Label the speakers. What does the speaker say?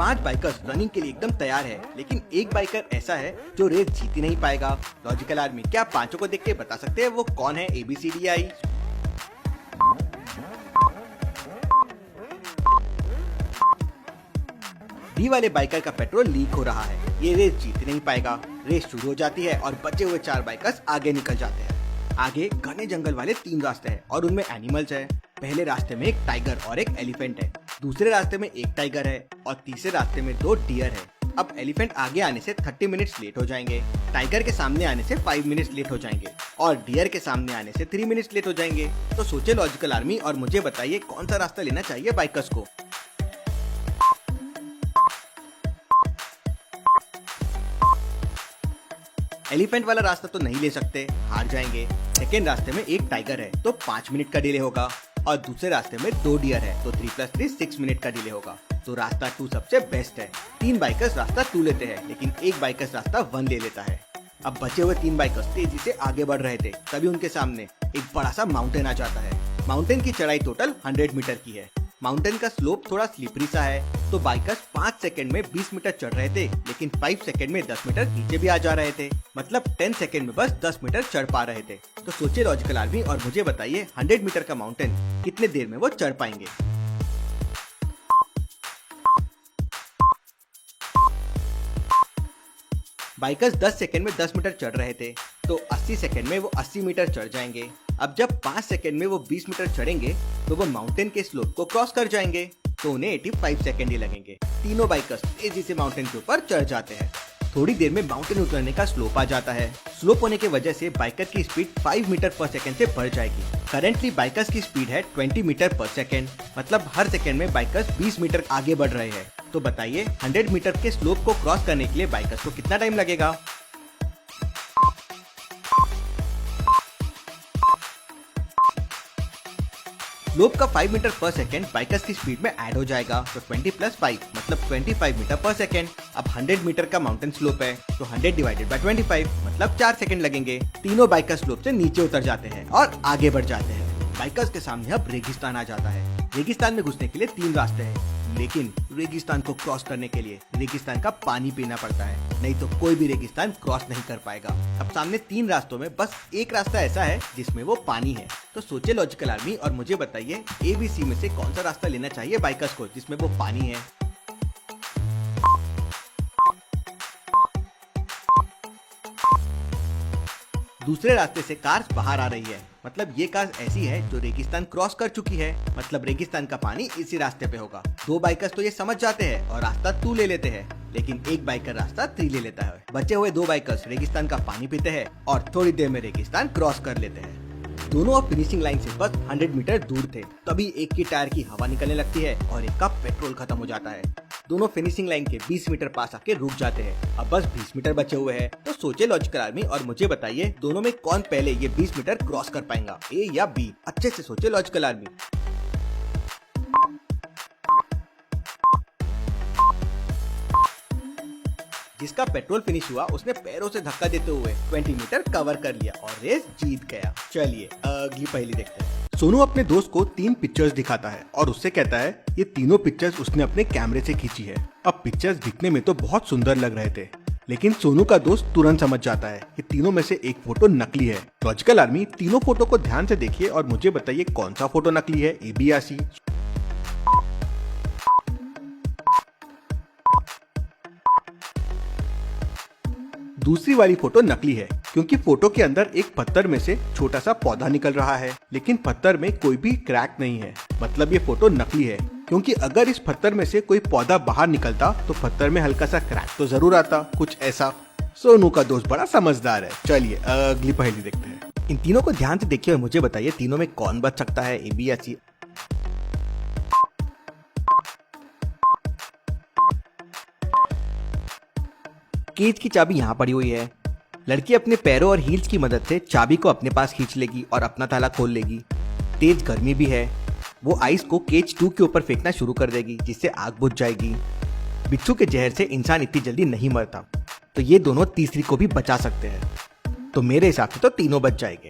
Speaker 1: 5 bikers running के लिए एकदम तैयार है, लेकिन एक बाइकर ऐसा है जो रेस जीत ही नहीं पाएगा। लॉजिकल आर्मी, क्या आप पांचों को देख के बता सकते हैं वो कौन है? ABCDI। डी वाले बाइकर का पेट्रोल लीक हो रहा है, ये रेस जीत ही नहीं पाएगा। रेस शुरू हो जाती है और बचे हुए 4 बाइकर्स आगे निकल जाते हैं। आगे घने जंगल वाले 3 रास्ते हैं और उनमें एनिमल्स है। पहले रास्ते में एक टाइगर और एक एलिफेंट है, दूसरे रास्ते में एक टाइगर है और तीसरे रास्ते में 2 डियर है। अब एलिफेंट आगे आने से 30 मिनट्स लेट हो जाएंगे, टाइगर के सामने आने से 5 मिनट्स लेट हो जाएंगे और डियर के सामने आने से 3 मिनट्स लेट हो जाएंगे। तो सोचे लॉजिकल आर्मी और मुझे बताइए कौन सा रास्ता लेना चाहिए बाइकर्स को। एलिफेंट वाला रास्ता तो नहीं ले सकते, हार जाएंगे। सेकेंड रास्ते में एक टाइगर है तो 5 मिनट का डिले होगा और दूसरे रास्ते में 2 डियर है तो 3+3 6 मिनट का डिले होगा। तो रास्ता 2 सबसे बेस्ट है। 3 बाइकर्स रास्ता 2 लेते हैं, लेकिन एक बाइकर्स रास्ता 1 ले लेता है। अब बचे हुए 3 बाइकर्स तेजी से आगे बढ़ रहे थे, तभी उनके सामने एक बड़ा सा माउंटेन आ जाता है। माउंटेन की चढ़ाई टोटल 100 मीटर की है। माउंटेन का स्लोप थोड़ा स्लिपरी सा है, तो बाइकर्स 5 सेकंड में 20 मीटर चढ़ रहे थे, लेकिन 5 सेकंड में 10 मीटर नीचे भी आ जा रहे थे। मतलब 10 सेकंड में बस 10 मीटर चढ़ पा रहे थे। तो सोचिए लॉजिकल आर्मी और मुझे बताइए 100 मीटर का माउंटेन कितने देर में वो चढ़ पाएंगे। बाइकर्स 10 सेकंड में 10 मीटर चढ़ रहे थे, तो 80 सेकंड में वो 80 मीटर चढ़ जाएंगे। अब जब 5 सेकंड में वो 20 मीटर चढ़ेंगे तो वो माउंटेन के स्लोप को क्रॉस कर जाएंगे, तो उन्हें 85 सेकंड ही लगेंगे। तीनों बाइकर्स तेजी से माउंटेन के ऊपर चढ़ जाते हैं। थोड़ी देर में माउंटेन उतरने का स्लोप आ जाता है। स्लोप होने की वजह से बाइकर की स्पीड 5 मीटर पर सेकंड से बढ़ जाएगी। करेंटली बाइकर्स की स्पीड है 20 मीटर पर सेकंड, मतलब हर सेकंड में बाइकर्स 20 मीटर आगे बढ़ रहे हैं। तो बताइए 100 मीटर के स्लोप को क्रॉस करने के लिए बाइकर्स को कितना टाइम लगेगा? स्लोप का 5 मीटर पर सेकंड बाइकर्स की स्पीड में ऐड हो जाएगा, तो 20+5 मतलब 25 मीटर पर सेकंड। अब 100 मीटर का माउंटेन स्लोप है, तो 100 डिवाइडेड बाय 25 मतलब 4 सेकंड लगेंगे। तीनों बाइकर स्लोप से नीचे उतर जाते हैं और आगे बढ़ जाते हैं। बाइकर्स के सामने अब रेगिस्तान आ जाता है। रेगिस्तान में घुसने के लिए 3 रास्ते हैं, लेकिन रेगिस्तान को क्रॉस करने के लिए रेगिस्तान का पानी पीना पड़ता है, नहीं तो कोई भी रेगिस्तान क्रॉस नहीं कर पाएगा। अब सामने 3 रास्तों में बस एक रास्ता ऐसा है जिसमें वो पानी है। तो सोचिए लॉजिकल आर्मी और मुझे बताइए ABC में से कौन सा रास्ता लेना चाहिए बाइकर्स को जिसमें वो पानी है। दूसरे रास्ते से कार्स बाहर आ रही है, मतलब ये कार ऐसी है जो रेगिस्तान क्रॉस कर चुकी है, मतलब रेगिस्तान का पानी इसी रास्ते पे होगा। 2 बाइकर्स तो ये समझ जाते हैं और रास्ता 2 ले लेते हैं, लेकिन एक बाइकर रास्ता 3 ले लेता है। बचे हुए 2 बाइकर्स रेगिस्तान का पानी पीते हैं और थोड़ी देर में रेगिस्तान क्रॉस कर लेते हैं। दोनों अब फिनिशिंग लाइन से बस 100 मीटर दूर थे, तभी एक की टायर की हवा निकलने लगती है और एक का पेट्रोल खत्म हो जाता है। दोनों फिनिशिंग लाइन के 20 मीटर पास आके रुक जाते हैं। अब बस 20 मीटर बचे हुए हैं। तो सोचे लॉजिकल आर्मी और मुझे बताइए दोनों में कौन पहले ये 20 मीटर क्रॉस कर पाएगा, A या B? अच्छे से सोचे लॉजिकल आर्मी। जिसका पेट्रोल फिनिश हुआ उसने पैरों से धक्का देते हुए 20 मीटर कवर कर लिया और रेस जीत गया। चलिए अगली पहेली देखते हैं। सोनू अपने दोस्त को 3 पिक्चर्स दिखाता है और उससे कहता है ये तीनों पिक्चर्स उसने अपने कैमरे से खींची है। अब पिक्चर्स दिखने में तो बहुत सुंदर लग रहे थे, लेकिन सोनू का दोस्त तुरंत समझ जाता है कि तीनों में से एक फोटो नकली है। लॉजिकल आर्मी, तीनों फोटो को ध्यान से देखिए और मुझे बताइए कौन सा फोटो नकली है, A, B या C? दूसरी वाली फोटो नकली है, क्योंकि फोटो के अंदर एक पत्थर में से छोटा सा पौधा निकल रहा है, लेकिन पत्थर में कोई भी क्रैक नहीं है, मतलब ये फोटो नकली है। क्योंकि अगर इस पत्थर में से कोई पौधा बाहर निकलता तो पत्थर में हल्का सा क्रैक तो जरूर आता, कुछ ऐसा। सोनू का दोस्त बड़ा समझदार है। चलिए अगली पहेली देखते हैं। इन तीनों को ध्यान से देखिए और मुझे बताइए तीनों में कौन बच सकता है, A, B या C? केज की चाबी यहाँ पड़ी हुई है। लड़की अपने पैरों और हील्स की मदद से चाबी को अपने पास खींच लेगी और अपना ताला खोल लेगी। तेज गर्मी भी है, वो आइस को केज 2 के ऊपर फेंकना शुरू कर देगी, जिससे आग बुझ जाएगी। बिच्छू के जहर से इंसान इतनी जल्दी नहीं मरता, तो ये दोनों तीसरी को भी बचा सकते हैं। तो मेरे हिसाब से तो तीनों बच जाएंगे।